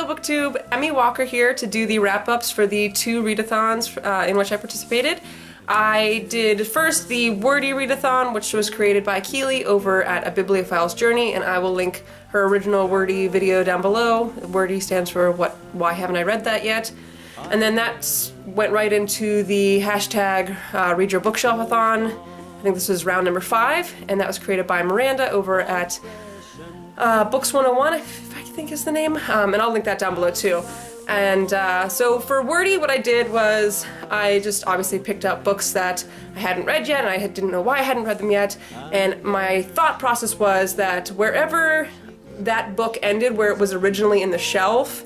BookTube, Emmy Walker here to do the wrap-ups for the 2 read-a-thons in which I participated. I did first the W.H.I.R.T.Y read-a-thon, which was created by Keely over at A Bibliophile's Journey, and I will link her original W.H.I.R.T.Y video down below. W.H.I.R.T.Y stands for Why Haven't I Read That Yet? And then that went right into the hashtag Read Your Bookshelf-a-thon. I think this was round number 5, and that was created by Miranda over at Books 101, I think is the name, and I'll link that down below too. And so for W.H.I.R.T.Y, what I did was I just obviously picked up books that I hadn't read yet, and I didn't know why I hadn't read them yet, and my thought process was that wherever that book ended, where it was originally in the shelf,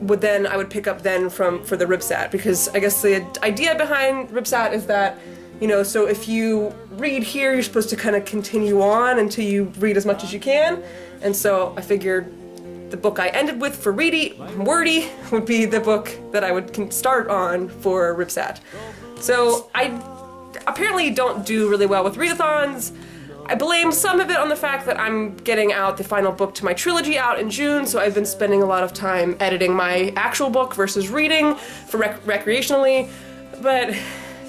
I would pick up then for the RYBSAT, because I guess the idea behind RYBSAT is that, you know, so if you read here, you're supposed to kind of continue on until you read as much as you can, and so I figured the book I ended with for W.H.I.R.T.Y would be the book that I would start on for RYBSAT. So I apparently don't do really well with read-a-thons. I blame some of it on the fact that I'm getting out the final book to my trilogy out in June, so I've been spending a lot of time editing my actual book versus reading for recreationally. But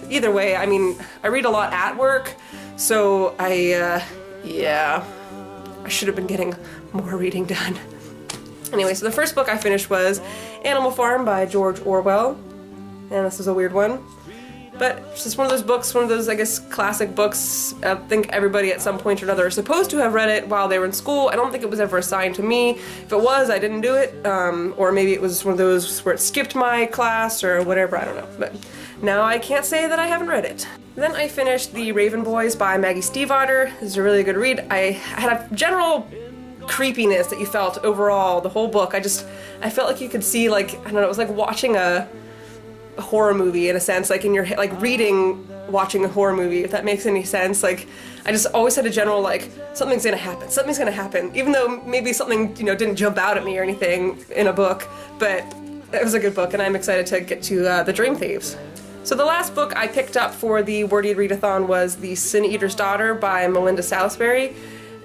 either way, I mean, I read a lot at work, so I should have been getting more reading done. Anyway, so the first book I finished was Animal Farm by George Orwell, and this is a weird one. But it's just one of those books, one of those, I guess, classic books. I think everybody at some point or another is supposed to have read it while they were in school. I don't think it was ever assigned to me. If it was, I didn't do it, or maybe it was one of those where it skipped my class or whatever, I don't know. But now I can't say that I haven't read it. Then I finished The Raven Boys by Maggie Stiefvater. This is a really good read. I had a general creepiness that you felt overall, the whole book. I felt like you could see, like, I don't know, it was like watching a horror movie in a sense, like in your head, like watching a horror movie, if that makes any sense. Like, I just always had a general, like, something's gonna happen, even though maybe something, you know, didn't jump out at me or anything in a book, but it was a good book, and I'm excited to get to The Dream Thieves. So the last book I picked up for the W.H.I.R.T.Y read-a-thon was The Sin Eater's Daughter by Melinda Salisbury.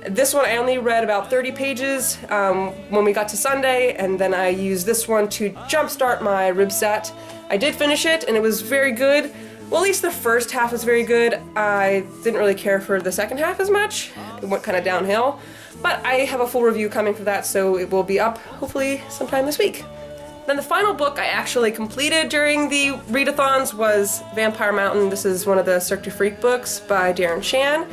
This one I only read about 30 pages when we got to Sunday, and then I used this one to jumpstart my RYBSAT. I did finish it, and it was very good. Well, at least the first half was very good. I didn't really care for the second half as much. It went kind of downhill. But I have a full review coming for that, so it will be up hopefully sometime this week. Then the final book I actually completed during the read-a-thons was Vampire Mountain. This is one of the Cirque du Freak books by Darren Shan.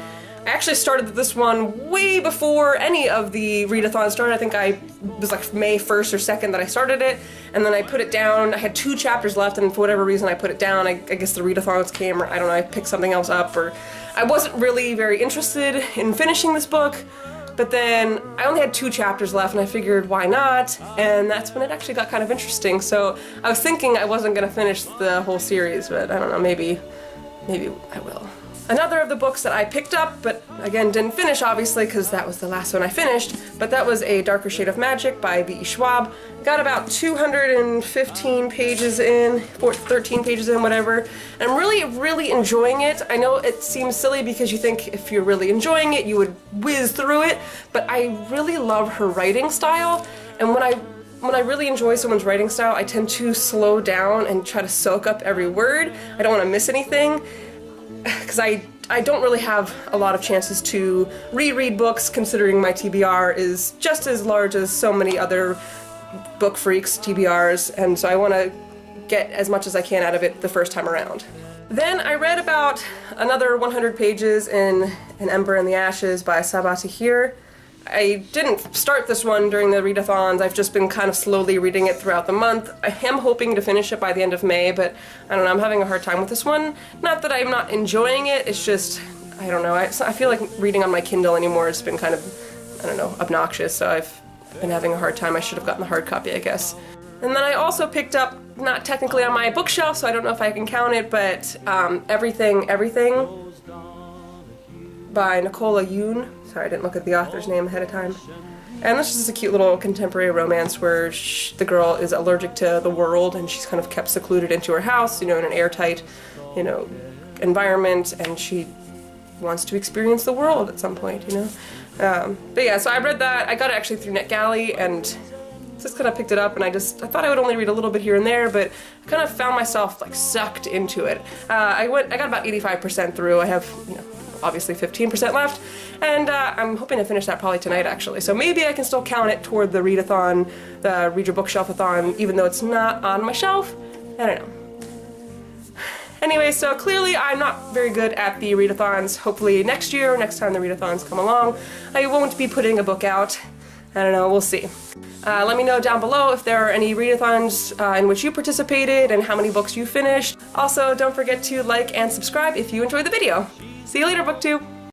I actually started this one way before any of the read-a-thons started. I think it was like May 1st or 2nd that I started it, and then I put it down. I had 2 chapters left, and for whatever reason I put it down. I guess the read-a-thons came, or I don't know, I picked something else up, or I wasn't really very interested in finishing this book, but then I only had 2 chapters left, and I figured why not, and that's when it actually got kind of interesting. So I was thinking I wasn't going to finish the whole series, but I don't know, maybe I will. Another of the books that I picked up, but again didn't finish obviously because that was the last one I finished, but that was A Darker Shade of Magic by W.H.I.R.T.Y. Got about 215 pages in, 13 pages in, whatever, and I'm really enjoying it. I know it seems silly because you think if you're really enjoying it you would whiz through it, but I really love her writing style, and when I really enjoy someone's writing style, I tend to slow down and try to soak up every word. I don't want to miss anything, because I don't really have a lot of chances to reread books, considering my TBR is just as large as so many other book freaks' TBRs, and so I want to get as much as I can out of it the first time around. Then I read about another 100 pages in Ember and the Ashes by Sabaa Tahir. I didn't start this one during the read-a-thons. I've just been kind of slowly reading it throughout the month. I am hoping to finish it by the end of May, but I don't know, I'm having a hard time with this one. Not that I'm not enjoying it, it's just, I don't know, I feel like reading on my Kindle anymore has been kind of, I don't know, obnoxious, so I've been having a hard time. I should have gotten the hard copy, I guess. And then I also picked up, not technically on my bookshelf, so I don't know if I can count it, but Everything by Nicola Yoon. Sorry, I didn't look at the author's name ahead of time. And this is just a cute little contemporary romance where the girl is allergic to the world and she's kind of kept secluded into her house, you know, in an airtight, you know, environment, and she wants to experience the world at some point, you know. But yeah, so I read that. I got it actually through NetGalley, and just kind of picked it up, and I thought I would only read a little bit here and there, but I kind of found myself like sucked into it. I got about 85% through. I have, you know, obviously 15% left, and I'm hoping to finish that probably tonight actually. So maybe I can still count it toward the read-a-thon, the Read Your Bookshelf-a-thon, even though it's not on my shelf. I don't know. Anyway, so clearly I'm not very good at the read-a-thons. Hopefully next year, next time the read-a-thons come along, I won't be putting a book out. I don't know, we'll see. Let me know down below if there are any read-a-thons in which you participated and how many books you finished. Also, don't forget to like and subscribe if you enjoyed the video. See you later, BookTube!